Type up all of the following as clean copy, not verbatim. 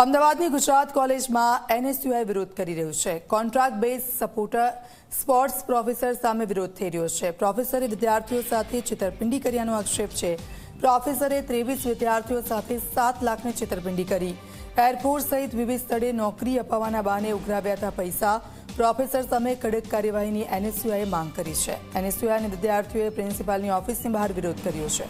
અમદાવાદની ગુજરાત કોલેજમાં એનએસયુઆઈ વિરોધ કરી રહ્યું છે। Contract base supporter sports professor સામે વિરોધ થઈ રહ્યો છે। પ્રોફેસરે વિદ્યાર્થીઓ સાથે છેતરપિંડી કર્યાનો આક્ષેપ છે। પ્રોફેસરે 23 વિદ્યાર્થીઓ સાથે 7 લાખની છેતરપિંડી કરી। એરફોર્સ સહિત વિવિધ સ્થળે નોકરી અપાવવાના બહાને ઉઘરાવ્યા હતા પૈસા। પ્રોફેસર સામે કડક કાર્યવાહીની એનએસયુઆઈએ માંગ કરી છે। એનએસયુઆઈ અને વિદ્યાર્થીઓએ પ્રિન્સિપાલની ઓફિસની બહાર વિરોધ કર્યો છે।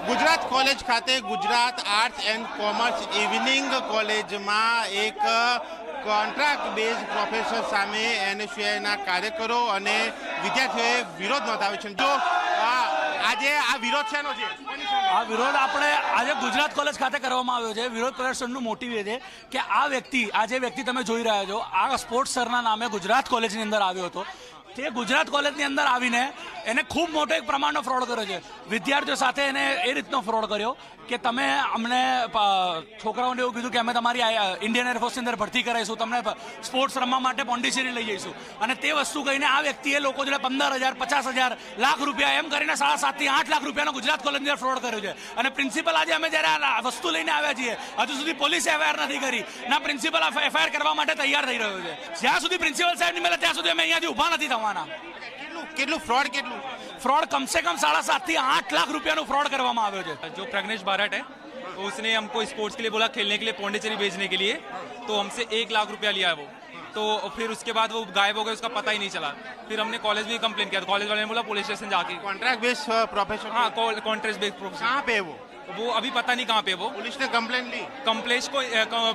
गुजरात कॉलेज खाते Gujarat arts and commerce evening college में एक कॉन्ट्राक्ट बेज प्रोफेसर सामे एनएसयूआईना कार्यकरो अने विद्यार्थीओए विरोध नोंधाव्यो छे। जो આજે આ વિરોધ શેનો છે? આ વિરોધ આપણે આજે ગુજરાત કોલેજ ખાતે કરવામાં આવ્યો છે। વિરોધ પ્રદર્શનનું મોટિવ એ છે કે આ વ્યક્તિ તમે જોઈ રહ્યા છો આ સ્પોર્ટ્સ સરના નામે ગુજરાત કોલેજની અંદર આવ્યો હતો। તે ગુજરાત કોલેજની અંદર આવીને એને ખૂબ મોટો એક પ્રમાણનો ફ્રોડ કર્યો છે। વિદ્યાર્થીઓ સાથે એને એ રીતનો ફ્રોડ કર્યો કે તમે અમને છોકરાઓને એવું કીધું કે અમે તમારી ઇન્ડિયન એરફોર્સની અંદર ભરતી કરાવીશું, તમને સ્પોર્ટ્સ રમવા માટે પોંડિચેરી લઈ જઈશું, અને તે વસ્તુ કહીને આ વ્યક્તિએ લોકો જોડે 15,000, 50,000, લાખ રૂપિયા એમ કરીને 7.5 થી 8 લાખ રૂપિયાનો ગુજરાત કોલેજની અંદર ફ્રોડ કર્યો છે। અને પ્રિન્સિપલ આજે અમે જ્યારે આ વસ્તુ લઈને આવ્યા છીએ હજુ સુધી પોલીસે એફઆઈઆર નથી કરી, ના પ્રિન્સિપલ એફઆઈઆર કરવા માટે તૈયાર થઈ રહ્યો છે। જ્યાં સુધી પ્રિન્સિપલ સાહેબ નહીં મળે ત્યાં સુધી અમે અહીંયાથી ઊભા નથી થવાના। फ्रॉड कम से कम 7.5 થી 8 लाख रुपया नो फ्रॉड करवामा आव्यो छे। जो प्रग्नेश बारट है तो उसने हमको स्पोर्ट्स के लिए बोला, खेलने के लिए पौंडीचेरी भेजने के लिए, तो हमसे 1 लाख रुपया लिया है वो। तो फिर उसके बाद वो गायब हो गए, उसका पता ही नहीं चला। फिर हमने कॉलेज में कंप्लेन किया, कॉलेज वाले ने बोला पुलिस स्टेशन जाके। Contract base professor? हाँ, कॉन्ट्रैक्ट बेस प्रोफेसर। कहाँ पे वो अभी पता नहीं कहाँ पे वो। पुलिस ने कंप्लेन ली?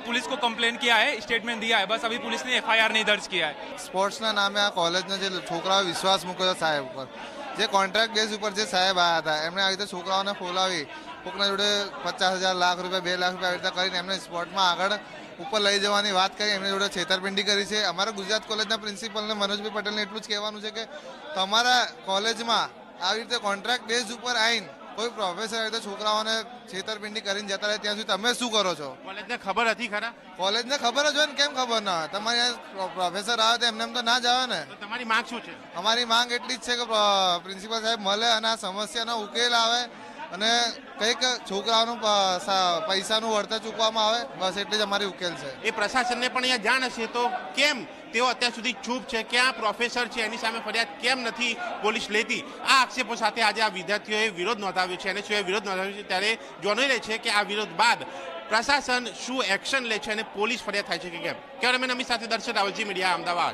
पुलिस को कंप्लेन किया है, स्टेटमेंट दिया है, बस अभी पुलिस ने एफआईआर नहीं दर्ज किया है। स्पोर्ट्स ना नामे आ कॉलेज ने छोकराओ विश्वास मूक्यो साहेब पर, जे कॉन्ट्राक्ट बेस पर जे साहेब आया था एमने आ रीते छोकराओने फोलावी कोकना जोड़े 50,000, लाख रुपया, 2 लाख रुपया आ रीते करीने एमने स्पोर्टमां आगळ ऊपर लई जवानी वात करी, एमने जोड़े छेतरपिंडी करी छे। अमारा गुजरात कॉलेजना प्रिंसिपलने मनोजभाई पटेलने एटલું જ કહેવાનું છે કે તમારા કોલેજમાં આવી રીતે કોન્ટ્રાક્ટ બેઝ ઉપર આવીને કોઈ પ્રોફેસર આવી રીતે છોકરાઓને છેતરપિંડી કરીને જતા રહે ત્યાં સુધી તમે શું કરો છો? કોલેજને ખબર હતી ખરા? કોલેજને ખબર જ હોય ને, કેમ ખબર ના હોય? તમારે પ્રોફેસર આવે તો એમને એમ તો ના જ આવે ને। તો તમારી માંગ શું છે? અમારી માંગ એટલી જ છે કે પ્રિન્સિપલ સાહેબ મળે અને આ સમસ્યાનો ઉકેલ આવે અને કંઈક છોકરાઓનું પૈસાનું વળતર ચૂકવવામાં આવે, બસ એટલી જ અમારી ઉકેલ છે। એ પ્રશાસનને પણ અહીંયા જાણ હશે તો કેમ તેઓ અત્યાર સુધી ચૂપ છે? ક્યાં પ્રોફેસર છે એની સામે ફરિયાદ કેમ નથી પોલીસ લેતી? આ આક્ષેપો સાથે આજે આ વિદ્યાર્થીઓએ વિરોધ નોંધાવ્યો છે, એનએસયુઆઈએ વિરોધ નોંધાવ્યો છે। ત્યારે જોઈ રહે છે કે આ વિરોધ બાદ પ્રશાસન શું એક્શન લે છે અને પોલીસ ફરિયાદ થાય છે કે કેમ। કેમેરામેન અમિત સાથે દર્શક રાવલજી, મીડિયા, અમદાવાદ।